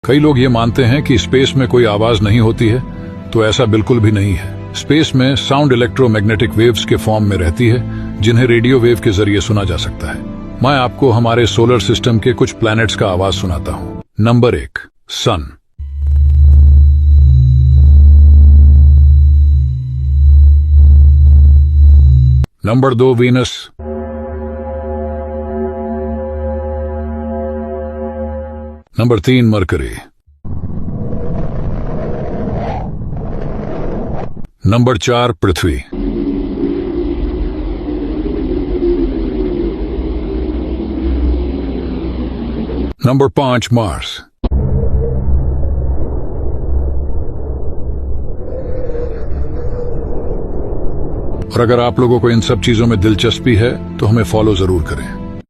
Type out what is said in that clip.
कई लोग ये मानते हैं कि स्पेस में कोई आवाज नहीं होती है, तो ऐसा बिल्कुल भी नहीं है। स्पेस में साउंड इलेक्ट्रोमैग्नेटिक वेव्स के फॉर्म में रहती है, जिन्हें रेडियो वेव के जरिए सुना जा सकता है। मैं आपको हमारे सोलर सिस्टम के कुछ प्लैनेट्स का आवाज सुनाता हूँ। Number 1, sun. Number 2, Venus. Number 3, Mercury. Number 4, पृथ्वी। Number 5, Mars. और अगर आप लोगों को इन सब चीजों में दिलचस्पी है तो हमें फॉलो जरूर करें।